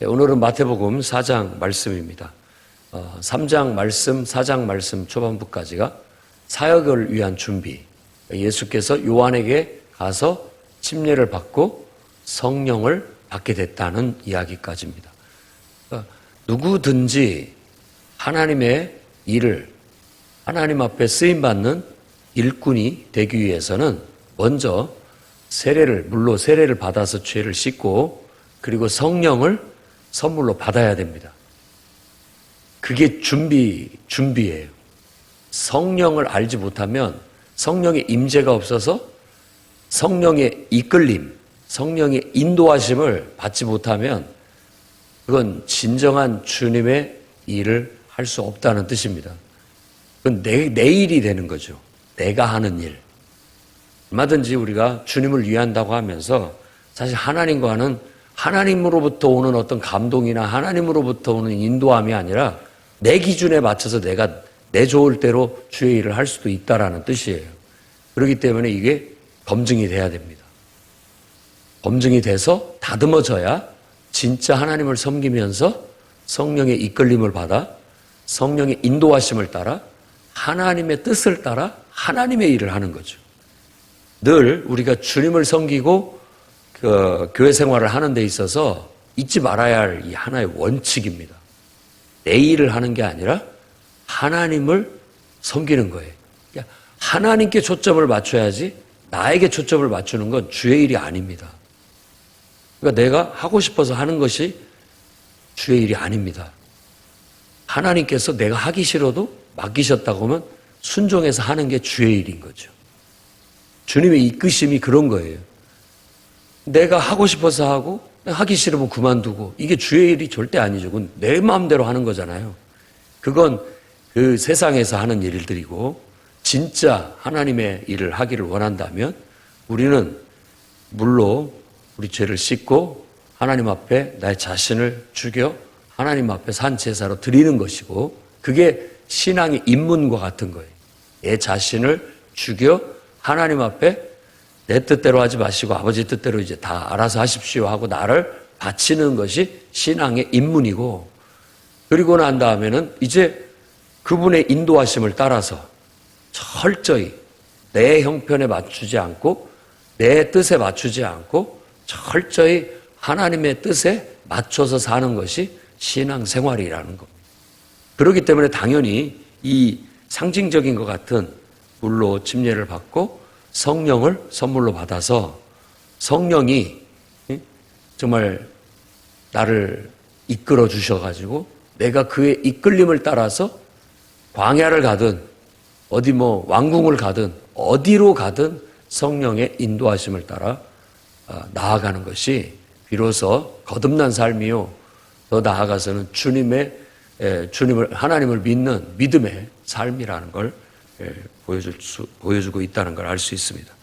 오늘은 마태복음 4장 말씀입니다. 3장 말씀, 4장 말씀 초반부까지가 사역을 위한 준비, 예수께서 요한에게 가서 침례를 받고 성령을 받게 됐다는 이야기까지입니다. 누구든지 하나님의 일을 하나님 앞에 쓰임받는 일꾼이 되기 위해서는 먼저 물로 세례를 받아서 죄를 씻고 그리고 성령을 선물로 받아야 됩니다. 그게 준비예요. 성령을 알지 못하면 성령의 임재가 없어서 성령의 이끌림, 성령의 인도하심을 받지 못하면 그건 진정한 주님의 일을 할 수 없다는 뜻입니다. 그건 내 일이 되는 거죠. 내가 하는 일. 얼마든지 우리가 주님을 위한다고 하면서 사실 하나님과는 하나님으로부터 오는 어떤 감동이나 하나님으로부터 오는 인도함이 아니라 내 기준에 맞춰서 내가 내 좋을 대로 주의 일을 할 수도 있다라는 뜻이에요. 그렇기 때문에 이게 검증이 돼야 됩니다. 검증이 돼서 다듬어져야 진짜 하나님을 섬기면서 성령의 이끌림을 받아 성령의 인도하심을 따라 하나님의 뜻을 따라 하나님의 일을 하는 거죠. 늘 우리가 주님을 섬기고 교회 생활을 하는 데 있어서 잊지 말아야 할 이 하나의 원칙입니다. 내 일을 하는 게 아니라 하나님을 섬기는 거예요. 그러니까 하나님께 초점을 맞춰야지 나에게 초점을 맞추는 건 주의 일이 아닙니다. 그러니까 내가 하고 싶어서 하는 것이 주의 일이 아닙니다. 하나님께서 내가 하기 싫어도 맡기셨다고 하면 순종해서 하는 게 주의 일인 거죠. 주님의 이끄심이 그런 거예요. 내가 하고 싶어서 하고 하기 싫으면 그만두고 이게 주의 일이 절대 아니죠. 그건 내 마음대로 하는 거잖아요. 그건 그 세상에서 하는 일들이고 진짜 하나님의 일을 하기를 원한다면 우리는 물로 우리 죄를 씻고 하나님 앞에 나의 자신을 죽여 하나님 앞에 산 제사로 드리는 것이고 그게 신앙의 입문과 같은 거예요. 내 자신을 죽여 하나님 앞에 내 뜻대로 하지 마시고 아버지 뜻대로 이제 다 알아서 하십시오 하고 나를 바치는 것이 신앙의 입문이고 그리고 난 다음에는 이제 그분의 인도하심을 따라서 철저히 내 형편에 맞추지 않고 내 뜻에 맞추지 않고 철저히 하나님의 뜻에 맞춰서 사는 것이 신앙생활이라는 겁니다. 그렇기 때문에 당연히 이 상징적인 것 같은 물로 침례를 받고 성령을 선물로 받아서 성령이 정말 나를 이끌어 주셔가지고 내가 그의 이끌림을 따라서 광야를 가든 어디 왕궁을 가든 어디로 가든 성령의 인도하심을 따라 나아가는 것이 비로소 거듭난 삶이요 더 나아가서는 하나님을 믿는 믿음의 삶이라는 걸 보여주고 있다는 걸 알 수 있습니다.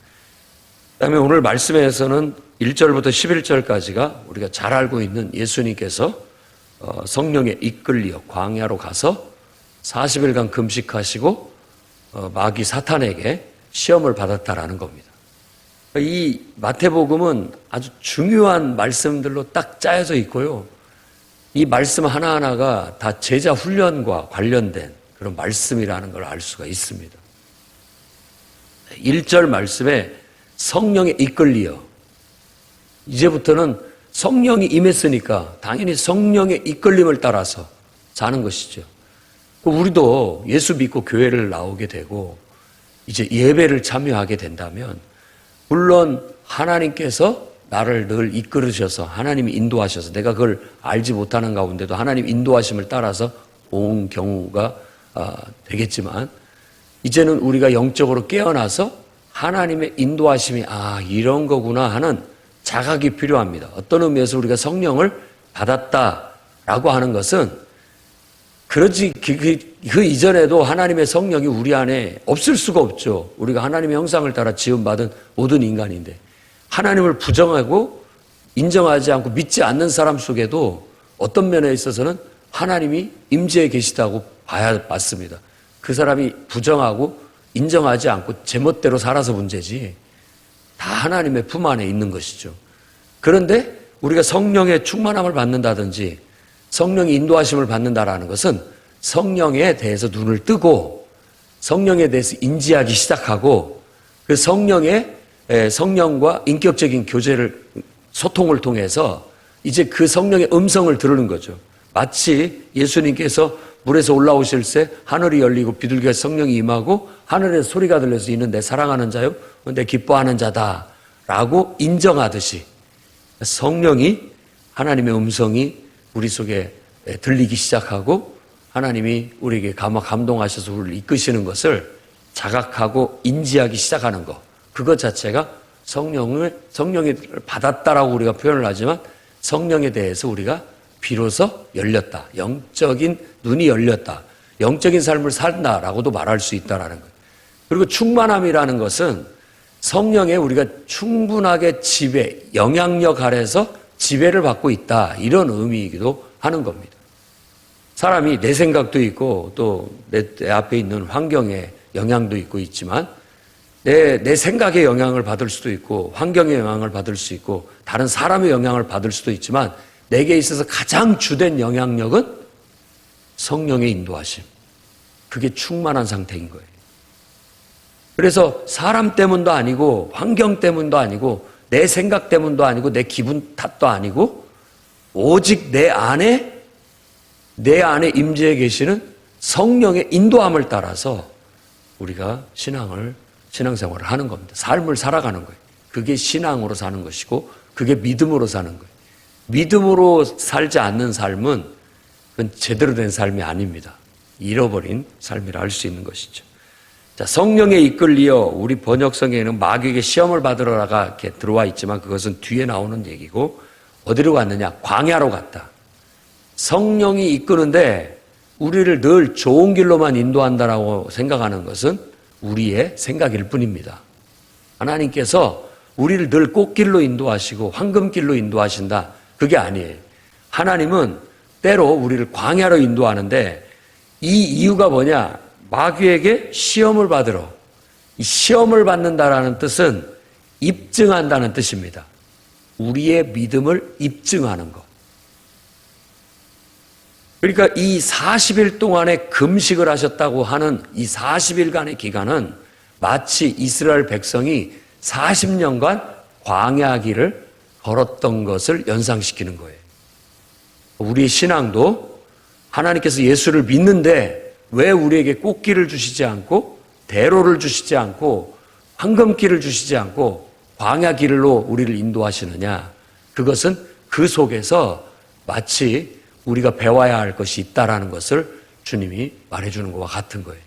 그다음에 오늘 말씀에서는 1절부터 11절까지가 우리가 잘 알고 있는 예수님께서 성령에 이끌려 광야로 가서 40일간 금식하시고 마귀 사탄에게 시험을 받았다라는 겁니다. 이 마태복음은 아주 중요한 말씀들로 딱 짜여져 있고요. 이 말씀 하나하나가 다 제자 훈련과 관련된 그런 말씀이라는 걸 알 수가 있습니다. 1절 말씀에 성령에 이끌리어 이제부터는 성령이 임했으니까 당연히 성령의 이끌림을 따라서 사는 것이죠. 우리도 예수 믿고 교회를 나오게 되고 이제 예배를 참여하게 된다면 물론 하나님께서 나를 늘 이끌으셔서 하나님이 인도하셔서 내가 그걸 알지 못하는 가운데도 하나님 인도하심을 따라서 온 경우가 되겠지만 이제는 우리가 영적으로 깨어나서 하나님의 인도하심이 이런 거구나 하는 자각이 필요합니다. 어떤 의미에서 우리가 성령을 받았다라고 하는 것은 그러지 그 이전에도 하나님의 성령이 우리 안에 없을 수가 없죠. 우리가 하나님의 형상을 따라 지음받은 모든 인간인데 하나님을 부정하고 인정하지 않고 믿지 않는 사람 속에도 어떤 면에 있어서는 하나님이 임재해 계시다고 봐야 맞습니다. 그 사람이 부정하고 인정하지 않고 제멋대로 살아서 문제지 다 하나님의 품 안에 있는 것이죠. 그런데 우리가 성령의 충만함을 받는다든지 성령의 인도하심을 받는다라는 것은 성령에 대해서 눈을 뜨고 성령에 대해서 인지하기 시작하고 그 성령과 인격적인 교제를 소통을 통해서 이제 그 성령의 음성을 들으는 거죠. 마치 예수님께서 물에서 올라오실 때 하늘이 열리고 비둘기가 성령이 임하고 하늘에서 소리가 들려서 이는 내 사랑하는 자요 내 기뻐하는 자다라고 인정하듯이 성령이 하나님의 음성이 우리 속에 들리기 시작하고 하나님이 우리에게 감동하셔서 우리를 이끄시는 것을 자각하고 인지하기 시작하는 것, 그것 자체가 성령이 받았다라고 우리가 표현을 하지만 성령에 대해서 우리가 비로소 열렸다, 영적인 눈이 열렸다, 영적인 삶을 산다라고도 말할 수 있다라는 거예요. 그리고 충만함이라는 것은 성령에 우리가 충분하게 영향력 아래서 지배를 받고 있다, 이런 의미이기도 하는 겁니다. 사람이 내 생각도 있고 또 내 앞에 있는 환경에 영향도 있고 있지만 내 생각에 영향을 받을 수도 있고 환경에 영향을 받을 수 있고 다른 사람의 영향을 받을 수도 있지만 내게 있어서 가장 주된 영향력은 성령의 인도하심. 그게 충만한 상태인 거예요. 그래서 사람 때문도 아니고 환경 때문도 아니고 내 생각 때문도 아니고 내 기분 탓도 아니고 오직 내 안에 임재해 계시는 성령의 인도함을 따라서 우리가 신앙생활을 하는 겁니다. 삶을 살아가는 거예요. 그게 신앙으로 사는 것이고 그게 믿음으로 사는 거예요. 믿음으로 살지 않는 삶은 그건 제대로 된 삶이 아닙니다. 잃어버린 삶이라 할 수 있는 것이죠. 자, 성령에 이끌리어 우리 번역성에는 마귀에게 시험을 받으러가 이렇게 들어와 있지만 그것은 뒤에 나오는 얘기고 어디로 갔느냐? 광야로 갔다. 성령이 이끄는데 우리를 늘 좋은 길로만 인도한다라고 생각하는 것은 우리의 생각일 뿐입니다. 하나님께서 우리를 늘 꽃길로 인도하시고 황금길로 인도하신다. 그게 아니에요. 하나님은 때로 우리를 광야로 인도하는데 이 이유가 뭐냐? 마귀에게 시험을 받으러. 이 시험을 받는다라는 뜻은 입증한다는 뜻입니다. 우리의 믿음을 입증하는 것. 그러니까 이 40일 동안에 금식을 하셨다고 하는 이 40일간의 기간은 마치 이스라엘 백성이 40년간 광야 길을 걸었던 것을 연상시키는 거예요. 우리의 신앙도 하나님께서 예수를 믿는데 왜 우리에게 꽃길을 주시지 않고 대로를 주시지 않고 황금길을 주시지 않고 광야 길로 우리를 인도하시느냐? 그것은 그 속에서 마치 우리가 배워야 할 것이 있다라는 것을 주님이 말해주는 것과 같은 거예요.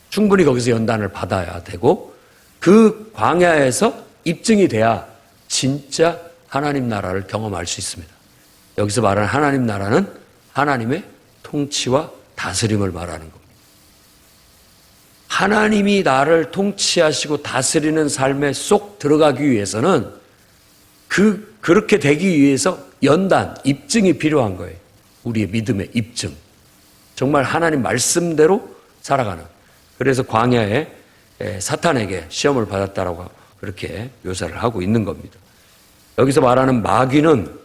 충분히 거기서 연단을 받아야 되고 그 광야에서 입증이 돼야 진짜 하나님 나라를 경험할 수 있습니다. 여기서 말하는 하나님 나라는 하나님의 통치와 다스림을 말하는 겁니다. 하나님이 나를 통치하시고 다스리는 삶에 쏙 들어가기 위해서는 그렇게 되기 위해서 연단, 입증이 필요한 거예요. 우리의 믿음의 입증. 정말 하나님 말씀대로 살아가는. 그래서 광야에 사탄에게 시험을 받았다라고 그렇게 묘사를 하고 있는 겁니다. 여기서 말하는 마귀는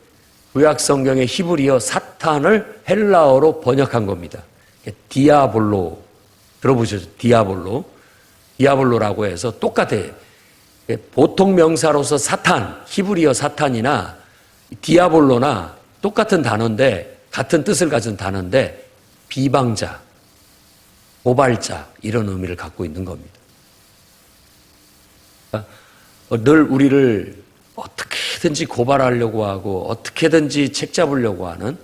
구약 성경의 히브리어 사탄을 헬라어로 번역한 겁니다. 디아볼로 들어보셨죠? 디아볼로라고 해서 똑같아요. 보통 명사로서 사탄, 히브리어 사탄이나 디아볼로나 똑같은 단어인데 같은 뜻을 가진 단어인데 비방자, 고발자 이런 의미를 갖고 있는 겁니다. 늘 우리를 어떻게든지 고발하려고 하고 어떻게든지 책 잡으려고 하는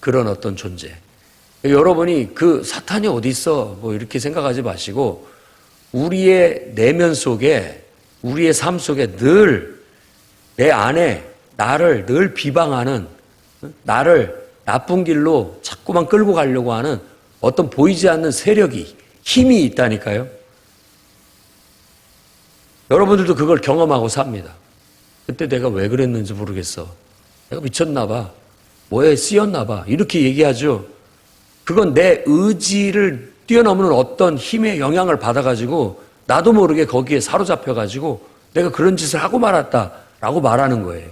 그런 어떤 존재. 여러분이 그 사탄이 어디 있어? 뭐 이렇게 생각하지 마시고 우리의 내면 속에 우리의 삶 속에 늘 내 안에 나를 늘 비방하는 나를 나쁜 길로 자꾸만 끌고 가려고 하는 어떤 보이지 않는 세력이 힘이 있다니까요. 여러분들도 그걸 경험하고 삽니다. 그때 내가 왜 그랬는지 모르겠어. 내가 미쳤나 봐. 뭐에 쓰였나 봐. 이렇게 얘기하죠. 그건 내 의지를 뛰어넘는 어떤 힘의 영향을 받아가지고 나도 모르게 거기에 사로잡혀가지고 내가 그런 짓을 하고 말았다라고 말하는 거예요.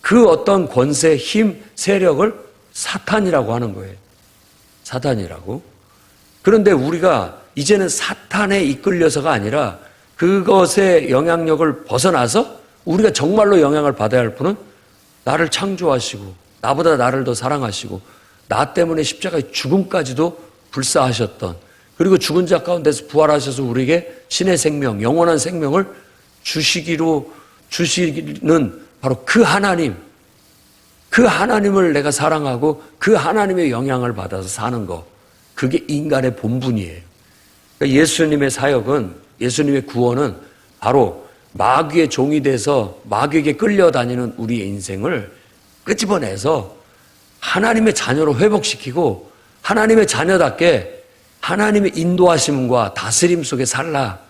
그 어떤 권세, 힘, 세력을 사탄이라고 하는 거예요. 사탄이라고. 그런데 우리가 이제는 사탄에 이끌려서가 아니라 그것의 영향력을 벗어나서 우리가 정말로 영향을 받아야 할 분은 나를 창조하시고 나보다 나를 더 사랑하시고 나 때문에 십자가의 죽음까지도 불사하셨던, 그리고 죽은 자 가운데서 부활하셔서 우리에게 신의 생명, 영원한 생명을 주시기는 바로 그 하나님, 그 하나님을 내가 사랑하고 그 하나님의 영향을 받아서 사는 것, 그게 인간의 본분이에요. 그러니까 예수님의 사역은, 예수님의 구원은 바로 마귀의 종이 돼서 마귀에게 끌려다니는 우리의 인생을 끄집어내서 하나님의 자녀로 회복시키고 하나님의 자녀답게 하나님의 인도하심과 다스림 속에 살라.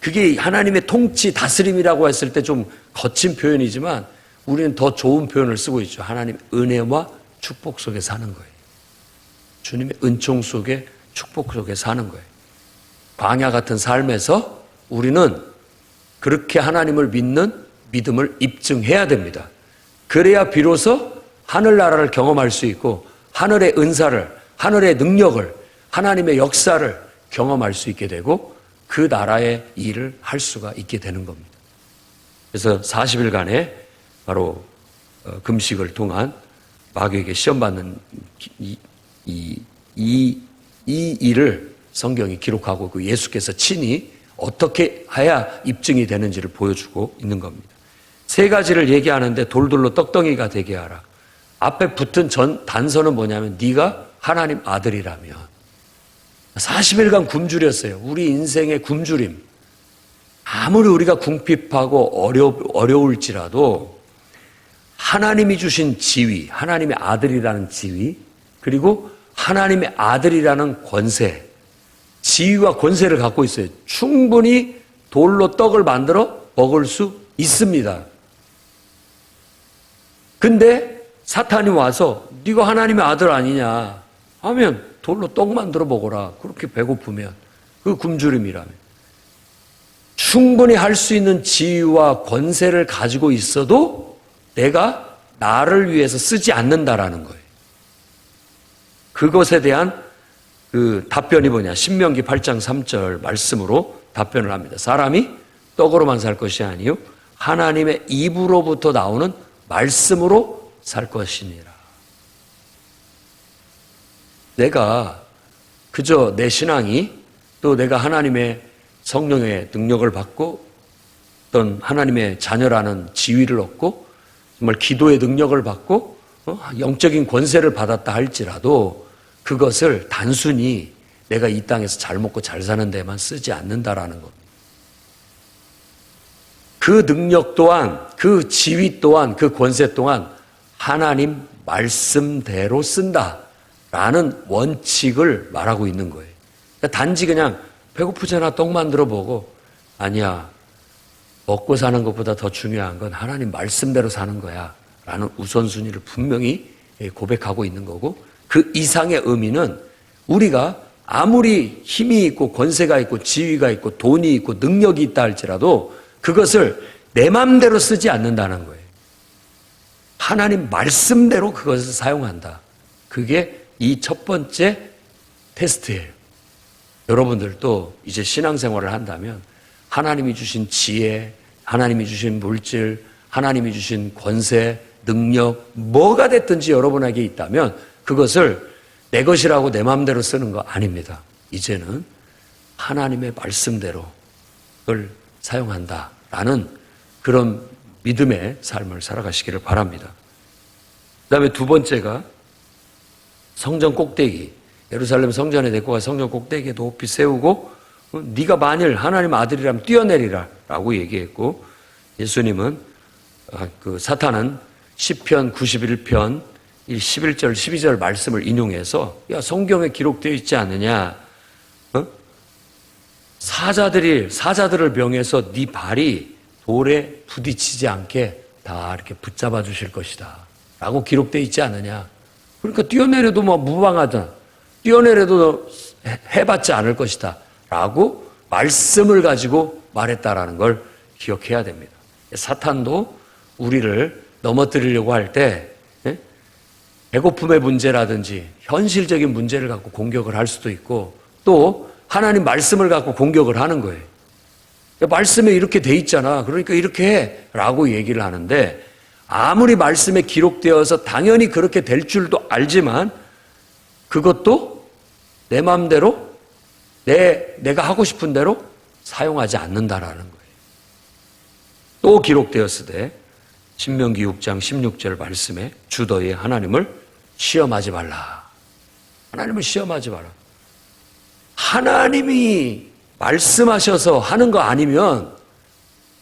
그게 하나님의 통치, 다스림이라고 했을 때 좀 거친 표현이지만 우리는 더 좋은 표현을 쓰고 있죠. 하나님 은혜와 축복 속에 사는 거예요. 주님의 은총 속에, 축복 속에 사는 거예요. 광야 같은 삶에서 우리는 그렇게 하나님을 믿는 믿음을 입증해야 됩니다. 그래야 비로소 하늘나라를 경험할 수 있고 하늘의 은사를, 하늘의 능력을, 하나님의 역사를 경험할 수 있게 되고 그 나라의 일을 할 수가 있게 되는 겁니다. 그래서 40일간의 바로 금식을 통한 마귀에게 시험받는 이 일을 성경이 기록하고 그 예수께서 친히 어떻게 해야 입증이 되는지를 보여주고 있는 겁니다. 세 가지를 얘기하는데 돌돌로 떡덩이가 되게 하라. 앞에 붙은 단서는 뭐냐면 네가 하나님 아들이라면. 40일간 굶주렸어요. 우리 인생의 굶주림. 아무리 우리가 궁핍하고 어려울지라도 하나님이 주신 지위, 하나님의 아들이라는 지위, 그리고 하나님의 아들이라는 권세, 지위와 권세를 갖고 있어요. 충분히 돌로 떡을 만들어 먹을 수 있습니다. 근데 사탄이 와서 네가 하나님의 아들 아니냐 하면 돌로 떡 만들어 먹어라. 그렇게 배고프면. 그 굶주림이라면. 충분히 할 수 있는 지위와 권세를 가지고 있어도 내가 나를 위해서 쓰지 않는다라는 거예요. 그것에 대한 그 답변이 뭐냐. 신명기 8장 3절 말씀으로 답변을 합니다. 사람이 떡으로만 살 것이 아니요 하나님의 입으로부터 나오는 말씀으로 살 것이니라. 내가 그저 내 신앙이 또 내가 하나님의 성령의 능력을 받고 어떤 하나님의 자녀라는 지위를 얻고 정말 기도의 능력을 받고 영적인 권세를 받았다 할지라도 그것을 단순히 내가 이 땅에서 잘 먹고 잘 사는 데만 쓰지 않는다라는 것. 그 능력 또한, 그 지위 또한, 그 권세 또한 하나님 말씀대로 쓴다라는 원칙을 말하고 있는 거예요. 그러니까 단지 그냥 배고프잖아 떡 만들어 보고 아니야 먹고 사는 것보다 더 중요한 건 하나님 말씀대로 사는 거야 라는 우선순위를 분명히 고백하고 있는 거고 그 이상의 의미는 우리가 아무리 힘이 있고 권세가 있고 지위가 있고 돈이 있고 능력이 있다 할지라도 그것을 내 마음대로 쓰지 않는다는 거예요. 하나님 말씀대로 그것을 사용한다. 그게 이 첫 번째 테스트예요. 여러분들도 이제 신앙생활을 한다면 하나님이 주신 지혜, 하나님이 주신 물질, 하나님이 주신 권세, 능력, 뭐가 됐든지 여러분에게 있다면 그것을 내 것이라고 내 마음대로 쓰는 거 아닙니다. 이제는 하나님의 말씀대로 그걸 사용한다라는 그런 믿음의 삶을 살아가시기를 바랍니다. 그 다음에 두 번째가 성전 꼭대기, 예루살렘 성전에 데리고 가 성전 꼭대기에 높이 세우고 네가 만일 하나님 아들이라면 뛰어내리라 라고 얘기했고 예수님은 그 사탄은 시편 91편 11절 12절 말씀을 인용해서 야 성경에 기록되어 있지 않느냐 사자들을 명해서 네 발이 돌에 부딪히지 않게 다 이렇게 붙잡아 주실 것이다 라고 기록되어 있지 않느냐. 그러니까 뛰어내려도 뭐 무방하다. 뛰어내려도 해봤지 않을 것이다 라고 말씀을 가지고 말했다라는 걸 기억해야 됩니다. 사탄도 우리를 넘어뜨리려고 할 때 배고픔의 문제라든지 현실적인 문제를 갖고 공격을 할 수도 있고 또 하나님 말씀을 갖고 공격을 하는 거예요. 말씀에 이렇게 돼 있잖아. 그러니까 이렇게 해 라고 얘기를 하는데 아무리 말씀에 기록되어서 당연히 그렇게 될 줄도 알지만 그것도 내 마음대로 내가 하고 싶은 대로 사용하지 않는다라는 거예요. 또 기록되었으되 신명기 6장 16절 말씀에 주 너희의 하나님을 시험하지 말라. 하나님을 시험하지 마라. 하나님이 말씀하셔서 하는 거 아니면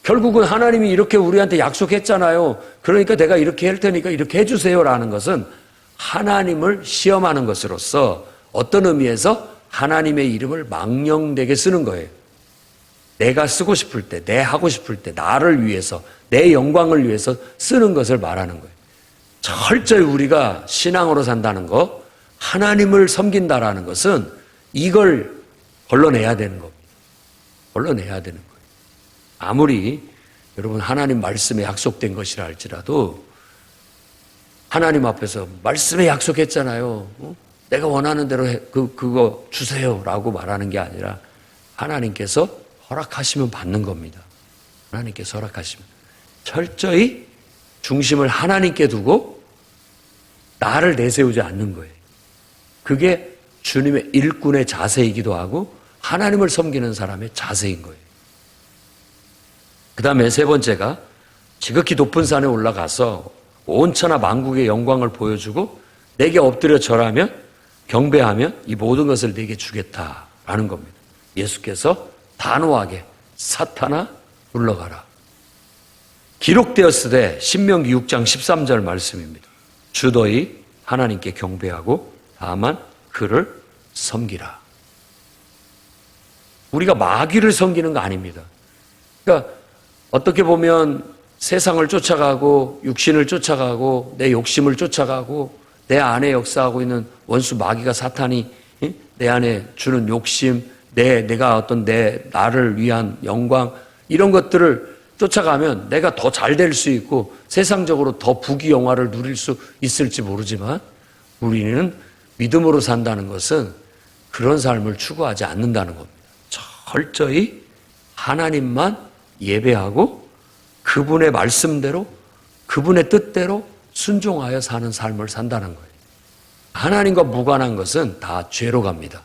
결국은 하나님이 이렇게 우리한테 약속했잖아요. 그러니까 내가 이렇게 할 테니까 이렇게 해주세요라는 것은 하나님을 시험하는 것으로서 어떤 의미에서 하나님의 이름을 망령되게 쓰는 거예요. 내가 쓰고 싶을 때, 내 하고 싶을 때, 나를 위해서, 내 영광을 위해서 쓰는 것을 말하는 거예요. 철저히 우리가 신앙으로 산다는 거, 하나님을 섬긴다라는 것은 이걸 걸러내야 되는 겁니다. 걸러내야 되는 거예요. 아무리 여러분 하나님 말씀에 약속된 것이라 할지라도 하나님 앞에서 말씀에 약속했잖아요. 내가 원하는 대로 그거 주세요라고 말하는 게 아니라 하나님께서 허락하시면 받는 겁니다. 하나님께서 허락하시면 철저히 중심을 하나님께 두고 나를 내세우지 않는 거예요. 그게 주님의 일꾼의 자세이기도 하고 하나님을 섬기는 사람의 자세인 거예요. 그 다음에 세 번째가 지극히 높은 산에 올라가서 온 천하 만국의 영광을 보여주고 내게 엎드려 절하면 경배하면 이 모든 것을 내게 주겠다라는 겁니다. 예수께서 단호하게 사탄아 물러가라. 기록되었으되 신명기 6장 13절 말씀입니다. 주 너희 하나님께 경배하고 다만 그를 섬기라. 우리가 마귀를 섬기는 거 아닙니다. 그러니까 어떻게 보면 세상을 쫓아가고 육신을 쫓아가고 내 욕심을 쫓아가고 내 안에 역사하고 있는 원수 마귀가 사탄이 내 안에 주는 욕심, 내가 어떤 나를 위한 영광 이런 것들을 쫓아가면 내가 더 잘 될 수 있고 세상적으로 더 부귀영화를 누릴 수 있을지 모르지만 우리는 믿음으로 산다는 것은 그런 삶을 추구하지 않는다는 겁니다. 철저히 하나님만 예배하고 그분의 말씀대로 그분의 뜻대로 순종하여 사는 삶을 산다는 거예요. 하나님과 무관한 것은 다 죄로 갑니다.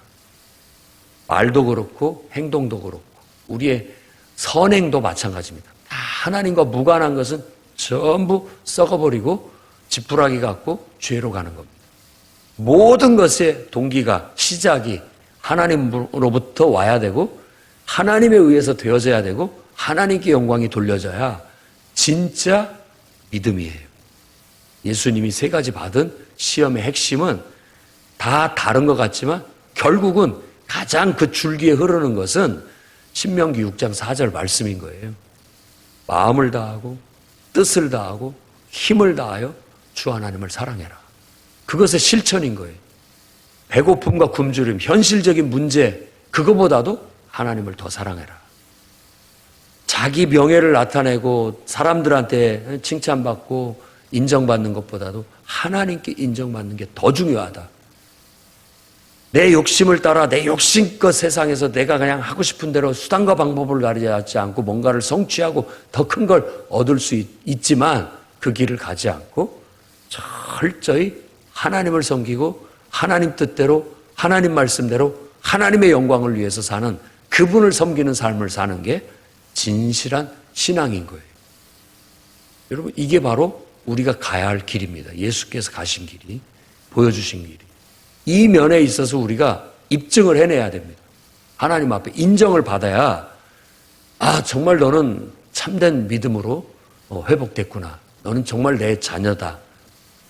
말도 그렇고 행동도 그렇고 우리의 선행도 마찬가지입니다. 다 하나님과 무관한 것은 전부 썩어버리고 지푸라기 같고 죄로 가는 겁니다. 모든 것의 동기가 시작이 하나님으로부터 와야 되고 하나님에 의해서 되어져야 되고 하나님께 영광이 돌려져야 진짜 믿음이에요. 예수님이 세 가지 받은 시험의 핵심은 다 다른 것 같지만 결국은 가장 그 줄기에 흐르는 것은 신명기 6장 4절 말씀인 거예요. 마음을 다하고 뜻을 다하고 힘을 다하여 주 하나님을 사랑해라. 그것의 실천인 거예요. 배고픔과 굶주림, 현실적인 문제 그거보다도 하나님을 더 사랑해라. 자기 명예를 나타내고 사람들한테 칭찬받고 인정받는 것보다도 하나님께 인정받는 게 더 중요하다. 내 욕심을 따라 내 욕심껏 세상에서 내가 그냥 하고 싶은 대로 수단과 방법을 가리지 않고 뭔가를 성취하고 더 큰 걸 얻을 수 있지만 그 길을 가지 않고 철저히 하나님을 섬기고 하나님 뜻대로 하나님 말씀대로 하나님의 영광을 위해서 사는 그분을 섬기는 삶을 사는 게 진실한 신앙인 거예요. 여러분 이게 바로 우리가 가야 할 길입니다. 예수께서 가신 길이 보여주신 길이. 이 면에 있어서 우리가 입증을 해내야 됩니다. 하나님 앞에 인정을 받아야 정말 너는 참된 믿음으로 회복됐구나. 너는 정말 내 자녀다.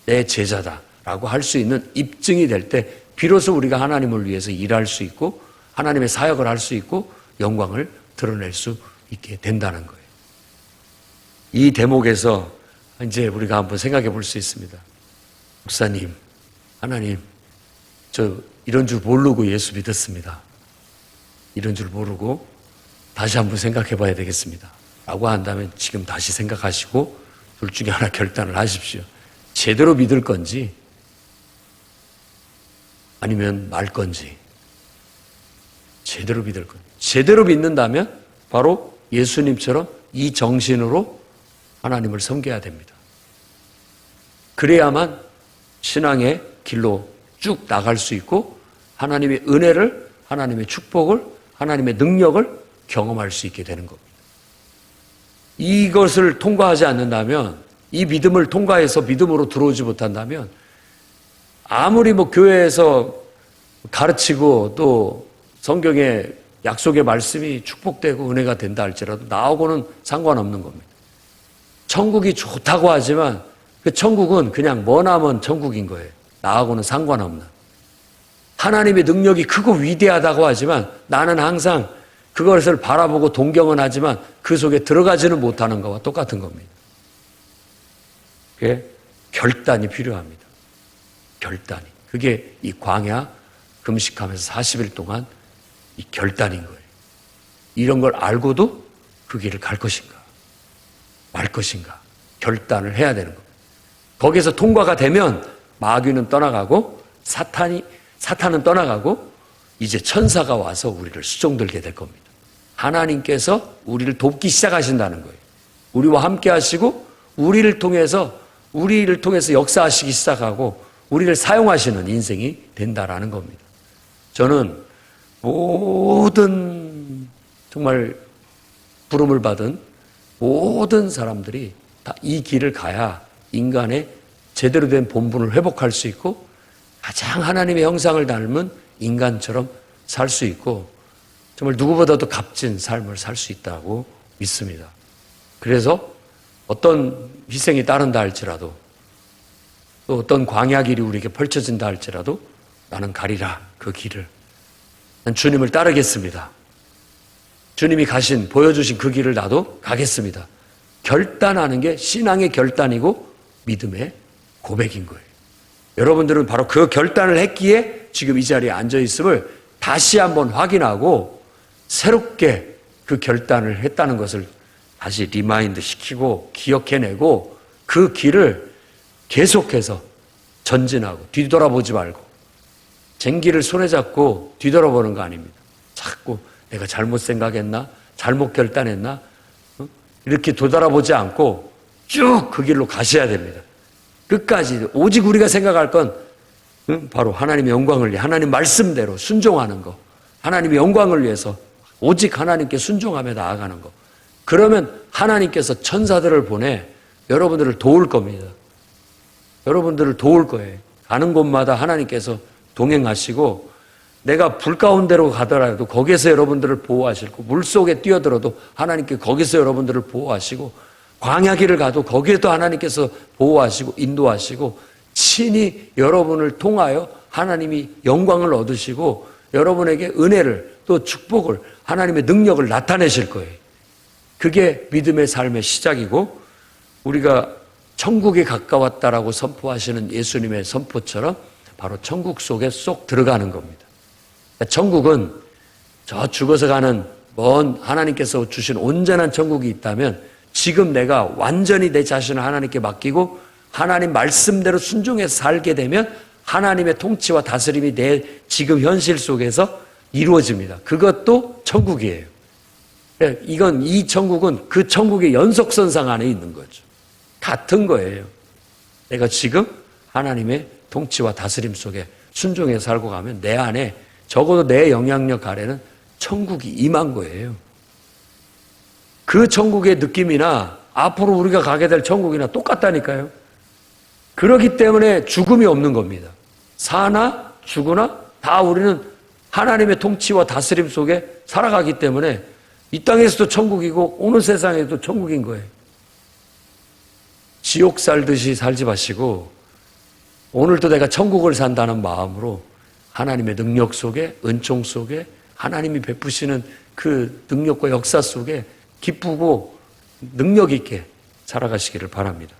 내 제자다. 라고 할 수 있는 입증이 될 때 비로소 우리가 하나님을 위해서 일할 수 있고 하나님의 사역을 할 수 있고 영광을 드러낼 수 있게 된다는 거예요. 이 대목에서 이제 우리가 한번 생각해 볼 수 있습니다. 목사님, 하나님, 저 이런 줄 모르고 예수 믿었습니다. 이런 줄 모르고 다시 한번 생각해 봐야 되겠습니다. 라고 한다면 지금 다시 생각하시고 둘 중에 하나 결단을 하십시오. 제대로 믿을 건지 아니면 말 건지. 제대로 믿을 건지. 제대로 믿는다면 바로 예수님처럼 이 정신으로 하나님을 섬겨야 됩니다. 그래야만 신앙의 길로 쭉 나갈 수 있고 하나님의 은혜를, 하나님의 축복을, 하나님의 능력을 경험할 수 있게 되는 겁니다. 이것을 통과하지 않는다면, 이 믿음을 통과해서 믿음으로 들어오지 못한다면 아무리 교회에서 가르치고 또 성경의 약속의 말씀이 축복되고 은혜가 된다 할지라도 나하고는 상관없는 겁니다. 천국이 좋다고 하지만 그 천국은 그냥 머나먼 천국인 거예요. 나하고는 상관없는. 하나님의 능력이 크고 위대하다고 하지만 나는 항상 그것을 바라보고 동경은 하지만 그 속에 들어가지는 못하는 것과 똑같은 겁니다. 그게 결단이 필요합니다. 결단이. 그게 이 광야 금식하면서 40일 동안 이 결단인 거예요. 이런 걸 알고도 그 길을 갈 것인가 말 것인가 결단을 해야 되는 겁니다. 거기에서 통과가 되면 마귀는 떠나가고 사탄은 떠나가고 이제 천사가 와서 우리를 수종들게 될 겁니다. 하나님께서 우리를 돕기 시작하신다는 거예요. 우리와 함께 하시고 우리를 통해서 역사하시기 시작하고 우리를 사용하시는 인생이 된다라는 겁니다. 저는 모든 정말 부름을 받은 모든 사람들이 다 이 길을 가야 인간의 제대로 된 본분을 회복할 수 있고 가장 하나님의 형상을 닮은 인간처럼 살 수 있고 정말 누구보다도 값진 삶을 살 수 있다고 믿습니다. 그래서 어떤 희생이 따른다 할지라도 또 어떤 광야 길이 우리에게 펼쳐진다 할지라도 나는 가리라 그 길을. 난 주님을 따르겠습니다. 주님이 보여주신 그 길을 나도 가겠습니다. 결단하는 게 신앙의 결단이고 믿음의 고백인 거예요. 여러분들은 바로 그 결단을 했기에 지금 이 자리에 앉아 있음을 다시 한번 확인하고 새롭게 그 결단을 했다는 것을 다시 리마인드 시키고 기억해내고 그 길을 계속해서 전진하고 뒤돌아보지 말고 쟁기를 손에 잡고 뒤돌아보는 거 아닙니다. 자꾸 내가 잘못 생각했나? 잘못 결단했나? 이렇게 되돌아보지 않고 쭉 그 길로 가셔야 됩니다. 끝까지 오직 우리가 생각할 건 바로 하나님의 영광을 위해 하나님 말씀대로 순종하는 거, 하나님의 영광을 위해서 오직 하나님께 순종하며 나아가는 거. 그러면 하나님께서 천사들을 보내 여러분들을 도울 겁니다. 여러분들을 도울 거예요. 가는 곳마다 하나님께서 동행하시고 내가 불 가운데로 가더라도 거기에서 여러분들을 보호하시고 물속에 뛰어들어도 하나님께 거기서 여러분들을 보호하시고 광야 길을 가도 거기에도 하나님께서 보호하시고 인도하시고 친히 여러분을 통하여 하나님이 영광을 얻으시고 여러분에게 은혜를 또 축복을 하나님의 능력을 나타내실 거예요. 그게 믿음의 삶의 시작이고 우리가 천국에 가까웠다라고 선포하시는 예수님의 선포처럼 바로 천국 속에 쏙 들어가는 겁니다. 천국은 저 죽어서 가는 먼 하나님께서 주신 온전한 천국이 있다면 지금 내가 완전히 내 자신을 하나님께 맡기고 하나님 말씀대로 순종해서 살게 되면 하나님의 통치와 다스림이 내 지금 현실 속에서 이루어집니다. 그것도 천국이에요. 이 천국은 그 천국의 연속선상 안에 있는 거죠. 같은 거예요. 내가 지금 하나님의 통치와 다스림 속에 순종해서 살고 가면 내 안에 적어도 내 영향력 아래는 천국이 임한 거예요. 그 천국의 느낌이나 앞으로 우리가 가게 될 천국이나 똑같다니까요. 그렇기 때문에 죽음이 없는 겁니다. 사나 죽으나 다 우리는 하나님의 통치와 다스림 속에 살아가기 때문에 이 땅에서도 천국이고 오는 세상에도 천국인 거예요. 지옥 살듯이 살지 마시고 오늘도 내가 천국을 산다는 마음으로 하나님의 능력 속에 은총 속에 하나님이 베푸시는 그 능력과 역사 속에 기쁘고 능력 있게 살아가시기를 바랍니다.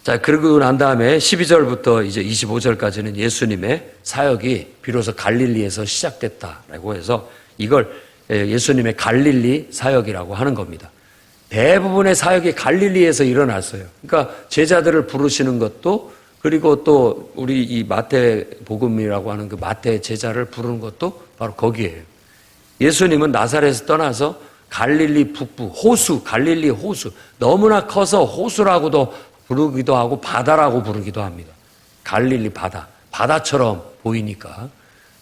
자, 그러고 난 다음에 12절부터 이제 25절까지는 예수님의 사역이 비로소 갈릴리에서 시작됐다라고 해서 이걸 예수님의 갈릴리 사역이라고 하는 겁니다. 대부분의 사역이 갈릴리에서 일어났어요. 그러니까 제자들을 부르시는 것도, 그리고 또 우리 이 마태복음이라고 하는 그 마태 제자를 부르는 것도 바로 거기에요. 예수님은 나사렛에서 떠나서 갈릴리 북부 호수, 갈릴리 호수, 너무나 커서 호수라고도 부르기도 하고 바다라고 부르기도 합니다. 갈릴리 바다, 바다처럼 보이니까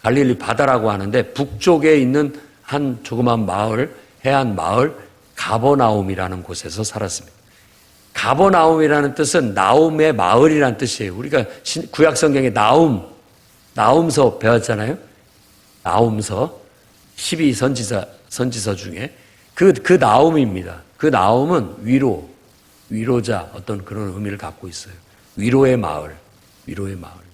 갈릴리 바다라고 하는데, 북쪽에 있는 한 조그만 마을, 해안 마을 가버나움이라는 곳에서 살았습니다. 가버나움이라는 뜻은 나움의 마을이라는 뜻이에요. 우리가 구약 성경에 나움서 배웠잖아요. 나움서 12선지서 중에 그 나움입니다. 그 나움은 위로자, 어떤 그런 의미를 갖고 있어요. 위로의 마을,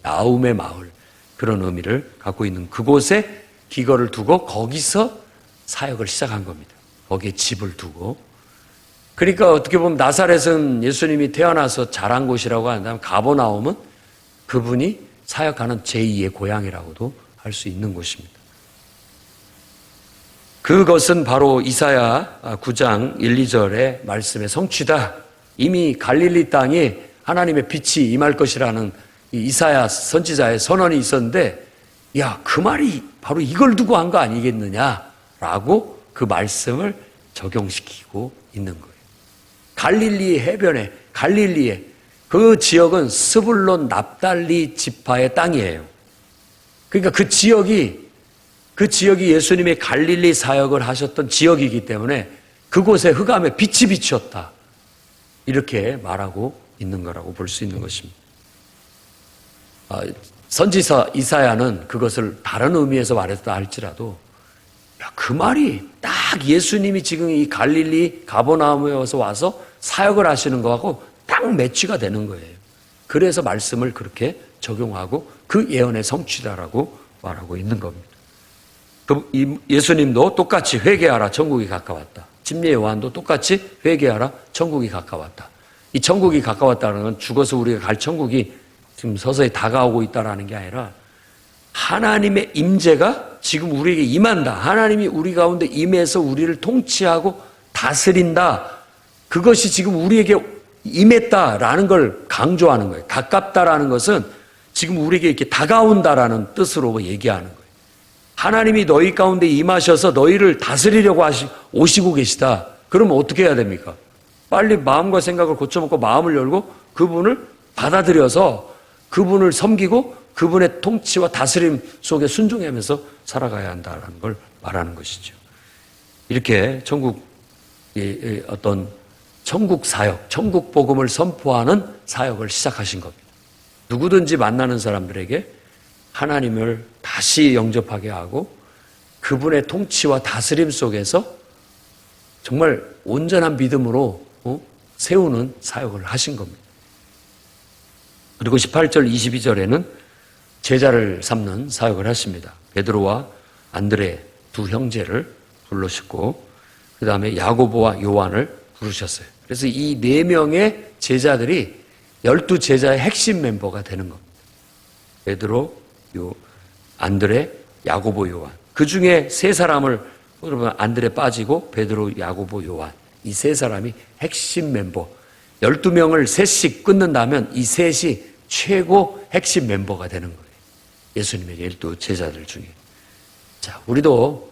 나움의 마을, 그런 의미를 갖고 있는 그곳에 기거를 두고 거기서 사역을 시작한 겁니다. 거기에 집을 두고. 그러니까 어떻게 보면 나사렛은 예수님이 태어나서 자란 곳이라고 한다면, 가버나움은 그분이 사역하는 제2의 고향이라고도 할 수 있는 곳입니다. 그것은 바로 이사야 9장 1, 2절의 말씀의 성취다. 이미 갈릴리 땅에 하나님의 빛이 임할 것이라는 이사야 선지자의 선언이 있었는데, 야, 그 말이 바로 이걸 두고 한 거 아니겠느냐라고 그 말씀을 적용시키고 있는 거예요. 갈릴리 해변에, 갈릴리에, 그 지역은 스불론 납달리 지파의 땅이에요. 그러니까 그 지역이 예수님의 갈릴리 사역을 하셨던 지역이기 때문에 그곳에 흑암에 빛이 비추었다, 이렇게 말하고 있는 거라고 볼 수 있는 것입니다. 선지자 이사야는 그것을 다른 의미에서 말했다 할지라도, 그 말이 딱 예수님이 지금 이 갈릴리 가버나움에 와서 사역을 하시는 거하고 딱 매치가 되는 거예요. 그래서 말씀을 그렇게 적용하고 그 예언의 성취다라고 말하고 있는 겁니다. 예수님도 똑같이 회개하라, 천국이 가까웠다. 침례 요한도 똑같이 회개하라, 천국이 가까웠다. 이 천국이 가까웠다는 건 죽어서 우리가 갈 천국이 지금 서서히 다가오고 있다는 게 아니라, 하나님의 임재가 지금 우리에게 임한다. 하나님이 우리 가운데 임해서 우리를 통치하고 다스린다. 그것이 지금 우리에게 임했다라는 걸 강조하는 거예요. 가깝다라는 것은 지금 우리에게 이렇게 다가온다라는 뜻으로 얘기하는 거예요. 하나님이 너희 가운데 임하셔서 너희를 다스리려고 오시고 계시다. 그러면 어떻게 해야 됩니까? 빨리 마음과 생각을 고쳐먹고 마음을 열고 그분을 받아들여서 그분을 섬기고 그분의 통치와 다스림 속에 순종하면서 살아가야 한다는 걸 말하는 것이죠. 이렇게 어떤 천국 사역, 천국 복음을 선포하는 사역을 시작하신 겁니다. 누구든지 만나는 사람들에게 하나님을 다시 영접하게 하고 그분의 통치와 다스림 속에서 정말 온전한 믿음으로 세우는 사역을 하신 겁니다. 그리고 18절, 22절에는 제자를 삼는 사역을 하십니다. 베드로와 안드레 두 형제를 부르셨고, 그 다음에 야고보와 요한을 부르셨어요. 그래서 이 네 명의 제자들이 12제자의 핵심 멤버가 되는 겁니다. 베드로, 안드레, 야고보, 요한. 그 중에 세 사람을, 그러면 안드레 빠지고 베드로, 야고보, 요한. 이 세 사람이 핵심 멤버. 12명을 셋씩 끊는다면 이 셋이 최고 핵심 멤버가 되는 거예요. 예수님의 12제자들 중에. 자, 우리도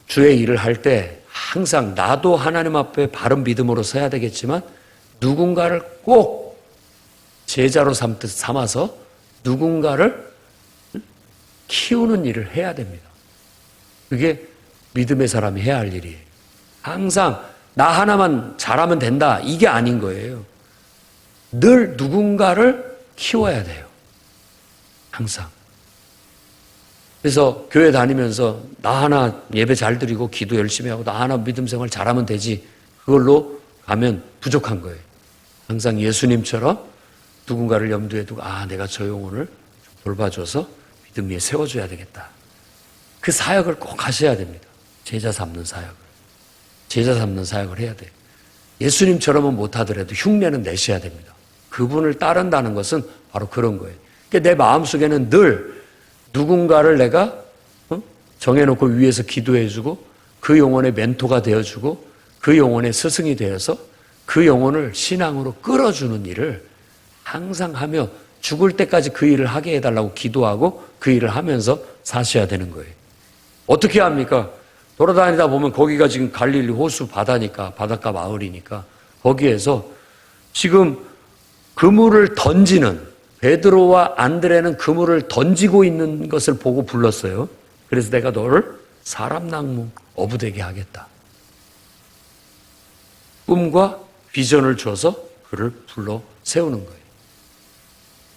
주의 일을 할 때 항상 나도 하나님 앞에 바른 믿음으로 서야 되겠지만 누군가를 꼭 제자로 삼아서 누군가를 키우는 일을 해야 됩니다. 그게 믿음의 사람이 해야 할 일이에요. 항상 나 하나만 잘하면 된다, 이게 아닌 거예요. 늘 누군가를 키워야 돼요. 항상. 그래서 교회 다니면서 나 하나 예배 잘 드리고 기도 열심히 하고 나 하나 믿음 생활 잘하면 되지, 그걸로 가면 부족한 거예요. 항상 예수님처럼 누군가를 염두에 두고 내가 저 영혼을 돌봐줘서 믿음 위에 세워줘야 되겠다. 그 사역을 꼭 하셔야 됩니다. 제자 삼는 사역을. 제자 삼는 사역을 해야 돼요. 예수님처럼은 못하더라도 흉내는 내셔야 됩니다. 그분을 따른다는 것은 바로 그런 거예요. 그러니까 내 마음속에는 늘 누군가를 내가 정해놓고 위에서 기도해주고 그 영혼의 멘토가 되어주고 그 영혼의 스승이 되어서 그 영혼을 신앙으로 끌어주는 일을 항상 하며 죽을 때까지 그 일을 하게 해달라고 기도하고 그 일을 하면서 사셔야 되는 거예요. 어떻게 합니까? 돌아다니다 보면 거기가 지금 갈릴리 호수 바다니까, 바닷가 마을이니까 거기에서 지금 그물을 던지는, 베드로와 안드레는 그물을 던지고 있는 것을 보고 불렀어요. 그래서 내가 너를 사람 낭무 어부되게 하겠다. 꿈과 비전을 줘서 그를 불러 세우는 거예요.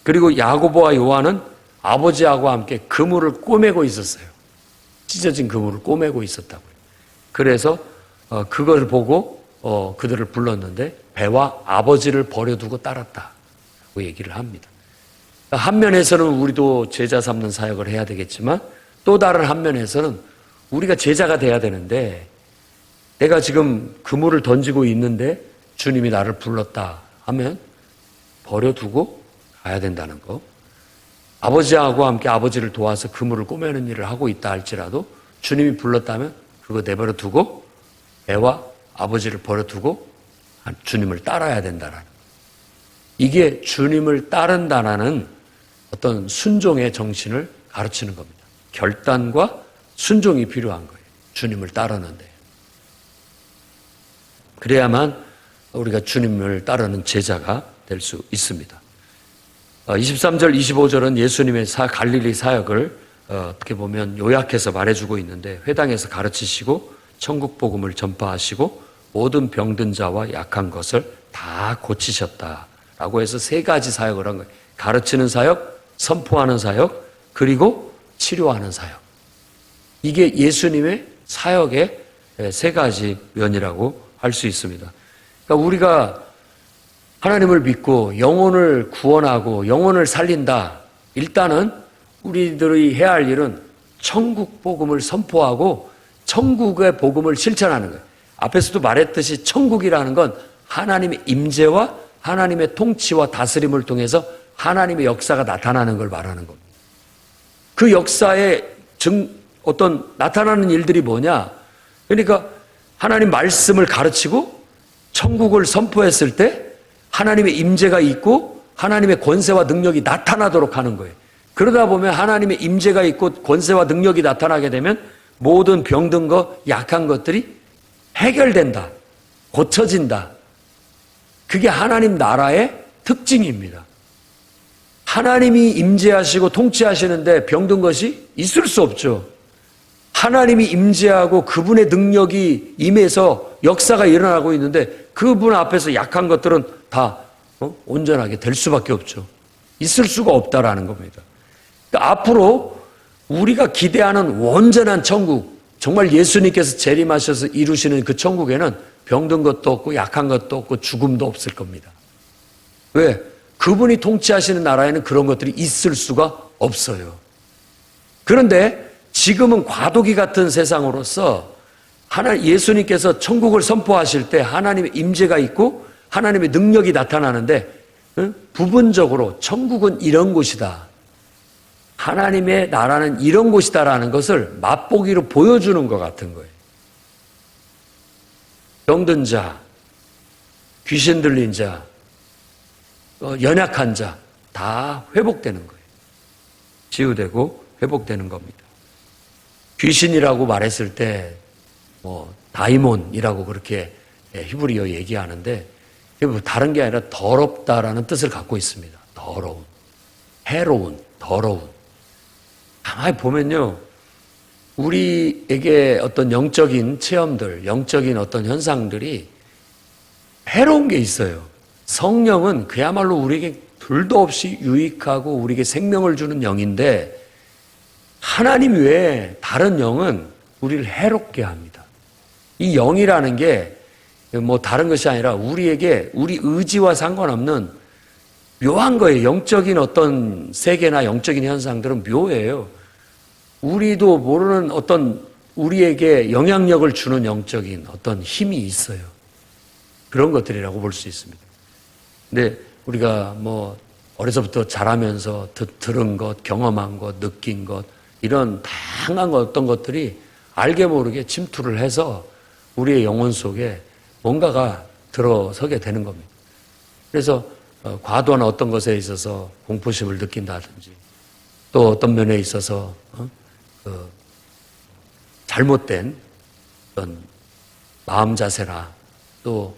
그리고 야고보와 요한은 아버지하고 함께 그물을 꼬매고 있었어요. 찢어진 그물을 꼬매고 있었다고요. 그래서 그걸 보고 그들을 불렀는데 배와 아버지를 버려두고 따랐다고 얘기를 합니다. 한 면에서는 우리도 제자 삼는 사역을 해야 되겠지만 또 다른 한 면에서는 우리가 제자가 돼야 되는데 내가 지금 그물을 던지고 있는데 주님이 나를 불렀다 하면 버려두고 가야 된다는 거. 아버지하고 함께 아버지를 도와서 그물을 꼬매는 일을 하고 있다 할지라도 주님이 불렀다면 그거 내버려 두고 배와 아버지를 버려두고 주님을 따라야 된다는, 이게 주님을 따른다는 어떤 순종의 정신을 가르치는 겁니다. 결단과 순종이 필요한 거예요. 주님을 따르는데. 그래야만 우리가 주님을 따르는 제자가 될 수 있습니다. 23절, 25절은 예수님의 갈릴리 사역을 어떻게 보면 요약해서 말해주고 있는데, 회당에서 가르치시고 천국 복음을 전파하시고 모든 병든 자와 약한 것을 다 고치셨다라고 해서 세 가지 사역을 한 거예요. 가르치는 사역, 선포하는 사역, 그리고 치료하는 사역. 이게 예수님의 사역의 세 가지 면이라고 할 수 있습니다. 그러니까 우리가 하나님을 믿고 영혼을 구원하고 영혼을 살린다. 일단은 우리들이 해야 할 일은 천국 복음을 선포하고 천국의 복음을 실천하는 거예요. 앞에서도 말했듯이 천국이라는 건 하나님의 임재와 하나님의 통치와 다스림을 통해서 하나님의 역사가 나타나는 걸 말하는 겁니다. 그 역사의 어떤 나타나는 일들이 뭐냐? 그러니까 하나님 말씀을 가르치고 천국을 선포했을 때 하나님의 임재가 있고 하나님의 권세와 능력이 나타나도록 하는 거예요. 그러다 보면 하나님의 임재가 있고 권세와 능력이 나타나게 되면 모든 병든 것, 약한 것들이 해결된다. 고쳐진다. 그게 하나님 나라의 특징입니다. 하나님이 임재하시고 통치하시는데 병든 것이 있을 수 없죠. 하나님이 임재하고 그분의 능력이 임해서 역사가 일어나고 있는데 그분 앞에서 약한 것들은 다 온전하게 될 수밖에 없죠. 있을 수가 없다라는 겁니다. 그러니까 앞으로 우리가 기대하는 온전한 천국, 정말 예수님께서 재림하셔서 이루시는 그 천국에는 병든 것도 없고 약한 것도 없고 죽음도 없을 겁니다. 왜? 그분이 통치하시는 나라에는 그런 것들이 있을 수가 없어요. 그런데 지금은 과도기 같은 세상으로서 예수님께서 천국을 선포하실 때 하나님의 임재가 있고 하나님의 능력이 나타나는데 부분적으로 천국은 이런 곳이다. 하나님의 나라는 이런 곳이다라는 것을 맛보기로 보여주는 것 같은 거예요. 병든 자, 귀신 들린 자, 연약한 자 다 회복되는 거예요. 치유되고 회복되는 겁니다. 귀신이라고 말했을 때 다이몬이라고 그렇게 히브리어 얘기하는데 다른 게 아니라 더럽다라는 뜻을 갖고 있습니다. 더러운, 해로운, 더러운. 가만히 보면요, 우리에게 어떤 영적인 체험들, 영적인 어떤 현상들이 해로운 게 있어요. 성령은 그야말로 우리에게 둘도 없이 유익하고 우리에게 생명을 주는 영인데 하나님 외에 다른 영은 우리를 해롭게 합니다. 이 영이라는 게 다른 것이 아니라 우리에게 우리 의지와 상관없는 묘한 거예요. 영적인 어떤 세계나 영적인 현상들은 묘해요. 우리도 모르는 어떤 우리에게 영향력을 주는 영적인 어떤 힘이 있어요. 그런 것들이라고 볼 수 있습니다. 근데 우리가 어려서부터 자라면서 들은 것, 경험한 것, 느낀 것, 이런 다양한 어떤 것들이 알게 모르게 침투를 해서 우리의 영혼 속에 뭔가가 들어서게 되는 겁니다. 그래서 과도한 어떤 것에 있어서 공포심을 느낀다든지 또 어떤 면에 있어서 잘못된 어떤 마음 자세나 또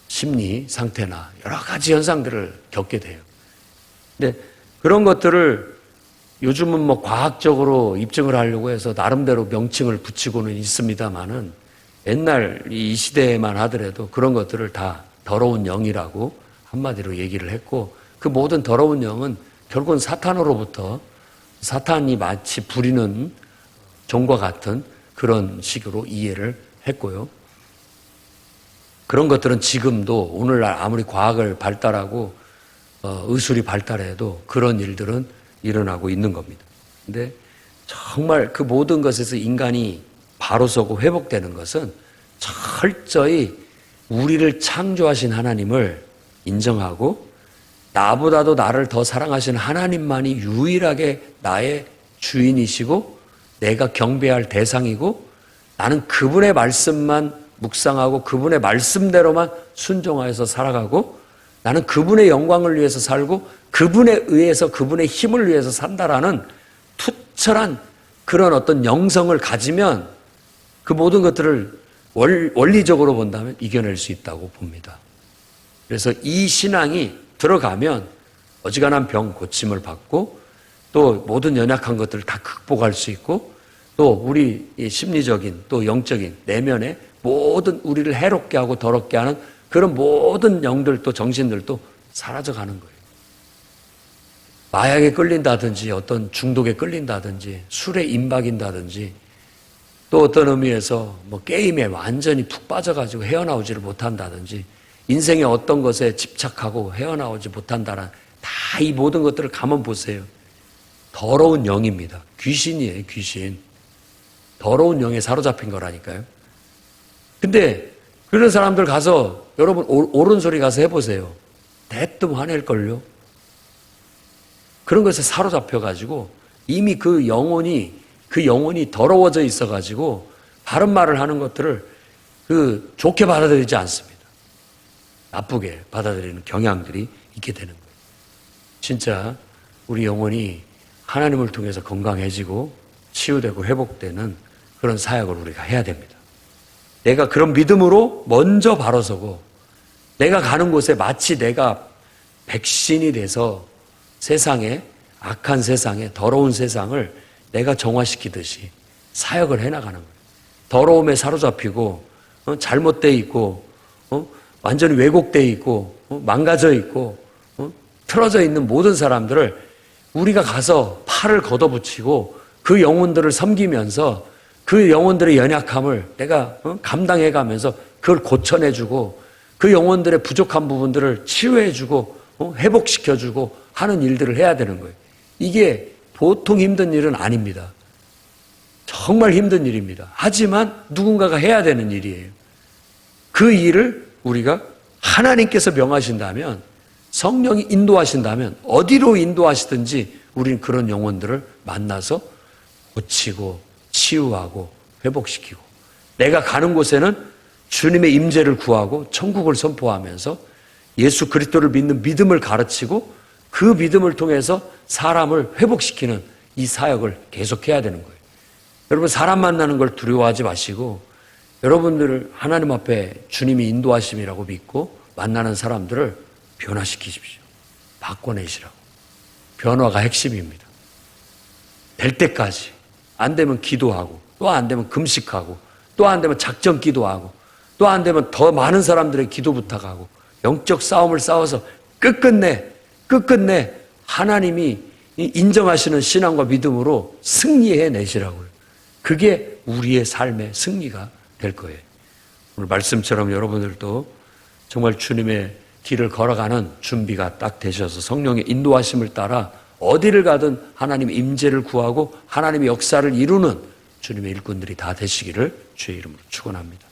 심리 상태나 여러 가지 현상들을 겪게 돼요. 근데 그런 것들을 요즘은 뭐 과학적으로 입증을 하려고 해서 나름대로 명칭을 붙이고는 있습니다만은 옛날 이 시대에만 하더라도 그런 것들을 다 더러운 영이라고 한마디로 얘기를 했고, 그 모든 더러운 영은 결국은 사탄으로부터 사탄이 마치 부리는 종과 같은 그런 식으로 이해를 했고요. 그런 것들은 지금도 오늘날 아무리 과학을 발달하고 의술이 발달해도 그런 일들은 일어나고 있는 겁니다. 근데 정말 그 모든 것에서 인간이 바로 서고 회복되는 것은 철저히 우리를 창조하신 하나님을 인정하고 나보다도 나를 더 사랑하신 하나님만이 유일하게 나의 주인이시고 내가 경배할 대상이고 나는 그분의 말씀만 묵상하고 그분의 말씀대로만 순종하여서 살아가고 나는 그분의 영광을 위해서 살고 그분에 의해서 그분의 힘을 위해서 산다라는 투철한 그런 어떤 영성을 가지면 그 모든 것들을 원리적으로 본다면 이겨낼 수 있다고 봅니다. 그래서 이 신앙이 들어가면 어지간한 병 고침을 받고 또 모든 연약한 것들을 다 극복할 수 있고 또 우리 심리적인 또 영적인 내면의 모든 우리를 해롭게 하고 더럽게 하는 그런 모든 영들도 정신들도 사라져가는 거예요. 마약에 끌린다든지 어떤 중독에 끌린다든지 술에 임박인다든지 또 어떤 의미에서 뭐 게임에 완전히 푹 빠져가지고 헤어나오지를 못한다든지 인생의 어떤 것에 집착하고 헤어나오지 못한다는 다 이 모든 것들을 가만 보세요. 더러운 영입니다. 귀신이에요, 귀신. 더러운 영에 사로잡힌 거라니까요. 근데 그런 사람들 가서 여러분 옳은 소리 가서 해보세요. 대뜸 화낼걸요. 그런 것에 사로잡혀가지고 이미 그 영혼이 더러워져 있어가지고 바른 말을 하는 것들을 좋게 받아들이지 않습니다. 나쁘게 받아들이는 경향들이 있게 되는 거예요. 진짜 우리 영혼이 하나님을 통해서 건강해지고 치유되고 회복되는 그런 사역을 우리가 해야 됩니다. 내가 그런 믿음으로 먼저 바로 서고 내가 가는 곳에 마치 내가 백신이 돼서 세상에 악한 세상에 더러운 세상을 내가 정화시키듯이 사역을 해나가는 거예요. 더러움에 사로잡히고 잘못되어 있고 완전히 왜곡되어 있고 망가져 있고 틀어져 있는 모든 사람들을 우리가 가서 팔을 걷어붙이고 그 영혼들을 섬기면서 그 영혼들의 연약함을 내가 감당해가면서 그걸 고쳐내주고 그 영혼들의 부족한 부분들을 치유해주고 회복시켜주고 하는 일들을 해야 되는 거예요. 이게 보통 힘든 일은 아닙니다. 정말 힘든 일입니다. 하지만 누군가가 해야 되는 일이에요. 그 일을 우리가 하나님께서 명하신다면 성령이 인도하신다면 어디로 인도하시든지 우리는 그런 영혼들을 만나서 고치고 치유하고 회복시키고 내가 가는 곳에는 주님의 임재를 구하고 천국을 선포하면서 예수 그리스도를 믿는 믿음을 가르치고 그 믿음을 통해서 사람을 회복시키는 이 사역을 계속해야 되는 거예요. 여러분 사람 만나는 걸 두려워하지 마시고 여러분들을 하나님 앞에 주님이 인도하심이라고 믿고 만나는 사람들을 변화시키십시오. 바꿔내시라고. 변화가 핵심입니다. 될 때까지 안 되면 기도하고 또 안 되면 금식하고 또 안 되면 작전 기도하고 또 안 되면 더 많은 사람들의 기도 부탁하고 영적 싸움을 싸워서 끝끝내 하나님이 인정하시는 신앙과 믿음으로 승리해 내시라고요. 그게 우리의 삶의 승리가 될 거예요. 오늘 말씀처럼 여러분들도 정말 주님의 길을 걸어가는 준비가 딱 되셔서 성령의 인도하심을 따라 어디를 가든 하나님의 임재를 구하고 하나님의 역사를 이루는 주님의 일꾼들이 다 되시기를 주의 이름으로 축원합니다.